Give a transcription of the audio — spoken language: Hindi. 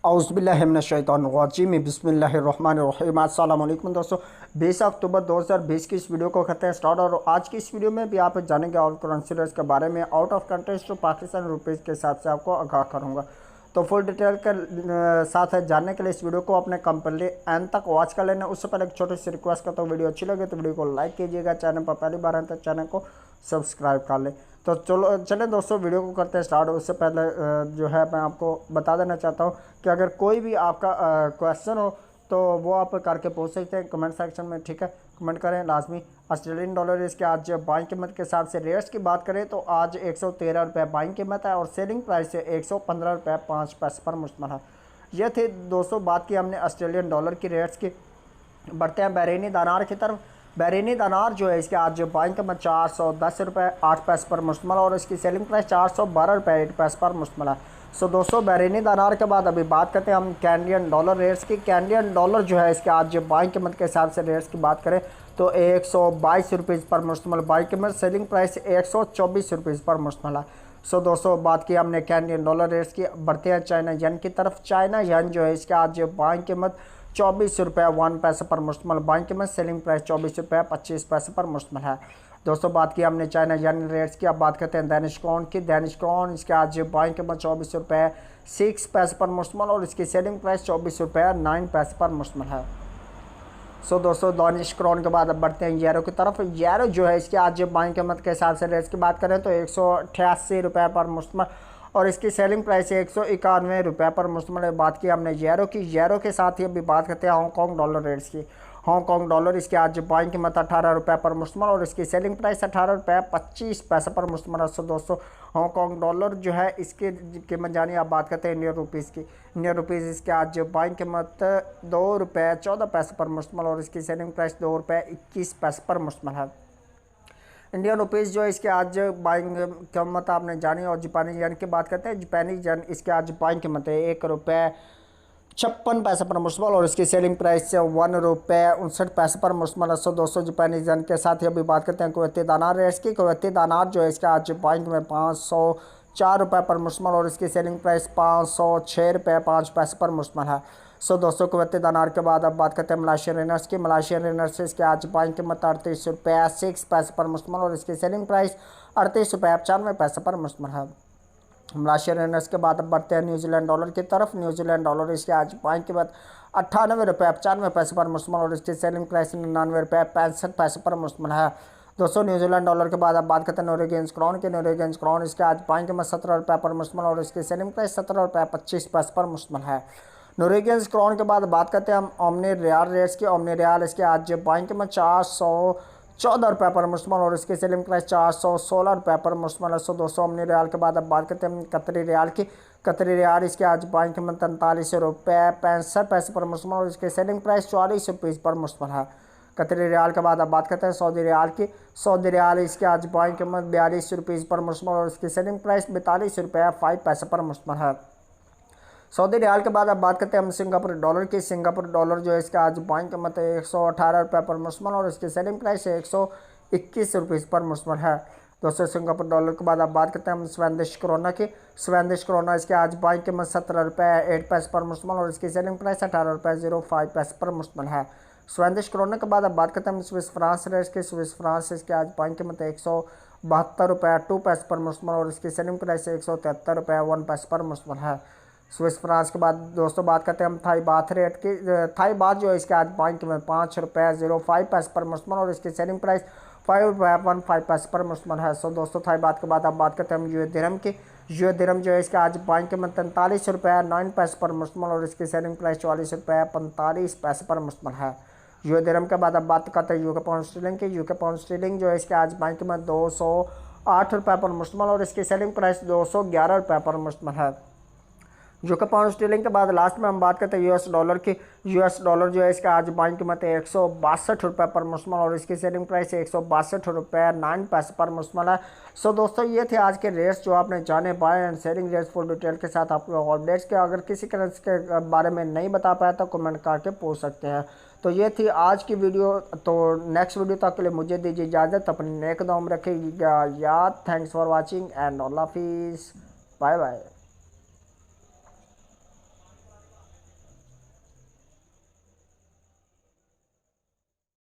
औज़ुबिल्लाहिमिनश्शैतानिर्रजीम बिस्मिल्लाहिर्रहमानिर्रहीम। अस्सलाम वालेकुम दोस्तों, 20 अक्टूबर 2020 की इस वीडियो को करते हैं स्टार्ट। और आज की इस वीडियो में भी आप जानेंगे आउट करेंसी रेट्स के बारे में, आउट ऑफ कंट्रीज तो पाकिस्तानी रुपीज़ के हिसाब से आपको आगाह करूँगा। तो फुल डिटेल के साथ जानने के लिए इस वीडियो को अपने कंप्लीटली एंड तक वॉच कर लेना। उससे पहले एक छोटी सी रिक्वेस्ट करता हूँ, वीडियो अच्छी लगे तो वीडियो को लाइक कीजिएगा, चैनल पर पहली बार आए तो चैनल को सब्सक्राइब कर लें। तो चलें दोस्तों, वीडियो को करते हैं स्टार्ट। उससे पहले जो है मैं आपको बता देना चाहता हूँ कि अगर कोई भी आपका क्वेश्चन हो तो वो आप करके पूछ सकते हैं कमेंट सेक्शन में, ठीक है। कमेंट करें लाजमी। ऑस्ट्रेलियन डॉलर इसके आज बाइंग कीमत के हिसाब से रेट्स की बात करें तो आज 113 रुपये बाइंग कीमत है और सेलिंग प्राइस से 115 रुपये 5 पैसे पर मुश्तमिल है। ये थी दोस्तों बात की हमने ऑस्ट्रेलियन डॉलर की रेट्स की। बढ़ते हैं behrini दिनार की तरफ। behrini दिनार जो है इसके आज बाइंग कीमत 410 रुपये 8 पैसे पर मुश्तमिल और इसकी सेलिंग प्राइस 412 रुपये 8 पैसे पर मुश्तमिल है। सो दोस्तों behrini दिनार के बाद अभी बात करते हैं हम कैनेडियन डॉलर रेट्स की। कैनेडियन डॉलर जो है इसके आज बाइंग कीमत के हिसाब से रेट्स की बात करें तो 122 रुपीज़ पर मुश्तमिल बाइंग कीमत, सेलिंग प्राइस 124 रुपीज़ पर मुश्तमिल है। सो दोस्तों बात की हमने कैनेडियन डॉलर रेट्स की। बढ़ते हैं चाइना यन की तरफ। चाइना यन जो है इसके आज बाइंग कीमत 24 रुपये 1 पैसे पर मुश्तमिल बाइंग कीमत, सेलिंग प्राइस 24 रुपये 25 पैसे पर मुश्तमिल है। दोस्तों बात की हमने चाइना यन रेट्स की। अब बात करते हैं दैनिश क्रोन की। दैनिश क्रोन इसके आज बाइंग कीमत 24 रुपये 6 पैसे पर मुश्तमिल और इसकी सेलिंग प्राइस 24 रुपये 9 पैसे पर मुश्तमिल है। सो दोस्तों दानिश क्रोन के बाद अब बढ़ते हैं यूरो की तरफ। यूरो जो है इसकी आज बाइंग कीमत के हिसाब से रेट्स की बात करें तो 188 रुपये पर मुश्तमिल और इसकी सेलिंग प्राइस 191 रुपये पर मुश्तमिल। बात की हमने यूरो की। यूरो के साथ ही अभी बात करते हैं हांगकॉन्ग डॉलर रेट्स की। हांगकॉन्ग डॉलर इसके आज बाइंग कीमत 18 रुपये पर मुश्तमिल और इसकी सेलिंग प्राइस 18 रुपये 25 पैसे पर मुश्तमिल है। सो दोस्तों हांगकॉन्ग डॉलर जो है इसकी कीमत जानी आप बात करते हैं इंडियन रुपीज़ की। इंडियन रुपीज़ इसके आज बाइंग कीमत 2 रुपये 14 पैसे पर मुश्तमिल और इसकी सेलिंग प्राइस 2 रुपये 21 पैसे पर मुश्तमिल है। इंडियन रुपीज़ जो है इसके आज बाइंग कीमत आपने जानी। और जापानी यन की बात करते हैं। जापानी यन इसके आज बाइंग कीमत है 1 रुपये 56 पैसे पर मुश्तमिल और इसकी सेलिंग प्राइस 1 रुपये 59 पैसे पर मुश्तमिल है। सो दोस्तों जापानी यन के साथ ही अभी बात करते हैं कुवैती दिनार रेट्स की। कुवैती दिनार जो है इसका आज बाइंग में 504 रुपये पर मुश्तमिल और इसकी सेलिंग प्राइस 506 रुपये 5 पैसे पर मुश्तमिल है। सो दोस्तों कुवैती दिनार के बाद अब बात करते हैं मलेशियन रिनर्स की। मलेशियन रिनर्स इसके आज बाइंग कीमत 38 रुपये 6 पैसे पर मुश्तमिल और इसकी सेलिंग प्राइस 38 रुपये 95 पैसे पर मुश्तमिल है। मलेशियन रिनर्स के बाद अब बढ़ते हैं न्यूजीलैंड डॉलर की तरफ। न्यूजीलैंड डॉलर इसके आज बाइंग कीमत 98 रुपये 95 पैसे पर मुश्तमिल और इसकी सेलिंग प्राइस 99 रुपये 65 पैसे पर मुश्तमिल है। दोस्तों न्यूजीलैंड डॉलर के बाद अब बात करते हैं नोरेगियंस क्राउन की। नोरेगियंस क्राउन इसके आज बाइंग कीमत 17 रुपये पर मुश्तमिल और इसकी सेलिंग प्राइस 17 रुपये 25 पैसे पर मुश्तमिल है। नोरेगियंस क्राउन के बाद बात करते हैं हम ओमनी रियाल रेट्स की। ओमनी रियाल इसके आज बाइंग कीमत 414 रुपये पर मुश्तमिल और इसकी सेलिंग प्राइस 416 रुपये पर मुश्तमिल है। सो दोस्तों ओमनी रियाल के बाद अब बात करते हैं कतरी रियाल की। कतरी रियाल इसके आज बाइंग कीमत 43 रुपये 65 पैसे पर मुश्तमिल और इसकी सेलिंग प्राइस 44 रुपये पर मुश्तमिल है। कतरी रियाल के बाद अब बात करते हैं सऊदी रियाल की। सऊदी रियाल इसके आज बाइंग कीमत 42 रुपये पर मुश्तमिल और इसकी सेलिंग प्राइस 42 रुपये 5 पैसे पर मुश्तमिल है। सऊदी रियाल के बाद अब बात करते हैं हम सिंगापुर डॉलर की। सिंगापुर डॉलर जो है इसका आज बाइंग कीमत 118 रुपये पर मुश्तमिल और इसकी सेलिंग प्राइस 121 रुपये पर मुश्तमिल है। दोस्तों सिंगापुर डॉलर के बाद अब बात करते हैं हम स्वेदिश क्रोना की। स्वेदिश क्रोना इसके आज बाइंग कीमत 17 रुपये 8 पैसे पर मुश्तमिल और इसकी सेलिंग प्राइस 18 रुपये 05 पैसे पर मुश्तमिल है। स्वेदिश क्रोना के बाद अब बात करते हैं हम स्विस फ्रांस रेट्स की। स्विस फ्रांस इसके आज बाइंग कीमत 172 रुपये 2 पैसे पर मुश्तमिल और इसकी सेलिंग प्राइस 173 रुपये 1 पैसे पर मुश्तमिल है। स्विस फ्रांस के बाद दोस्तों बात करते हैं हम थाई बाथ रेट की। थाई बाथ जो है इसके आज बाइंग कीमत 5 रुपये 05 पैसे पर मुश्तमिल और इसकी सेलिंग प्राइस 5 रुपये 15 पैसे पर मुश्तमिल है। सो दोस्तों थाई बाथ के बाद अब बात करते हैं हम u.a.e दिरहम की। u.a.e दिरहम जो है इसके आज बाइंग कीमत 43 रुपये 9 पैसे पर मुश्तमिल और इसकी सेलिंग प्राइस 44 रुपये 45 पैसे पर मुश्तमिल है। u.a.e दिरहम के बाद अब बात करते हैं यूके पाउंड स्टीलिंग की। यूके पाउंड स्टीलिंग जो है इसके आज बाइंग कीमत 208 रुपये पर मुश्तमिल और इसकी सेलिंग प्राइस 211 रुपये पर मुश्तमिल है। यूके पाउंड स्टीलिंग के बाद लास्ट में हम बात करते हैं यूएस डॉलर की। यूएस डॉलर जो है इसका आज बाइंग कीमत 162 रुपये पर मुश्तमिल और इसकी सेलिंग प्राइस 162 रुपये 9 पैसे पर मुश्तमिल है। सो दोस्तों ये थे आज के रेट्स जो आपने जाने buy and selling rates full detail के साथ आपको अपडेट्स के। अगर किसी करेंसी के बारे में नहीं बता पाया तो कमेंट करके पूछ सकते हैं। तो ये थी आज की वीडियो। तो नेक्स्ट वीडियो तक के लिए मुझे दीजिए इजाज़त। अपनी नेक दुआ में रखिएगा याद। थैंक्स फॉर वॉचिंग एंड अल्लाह हाफिज़। Bye bye.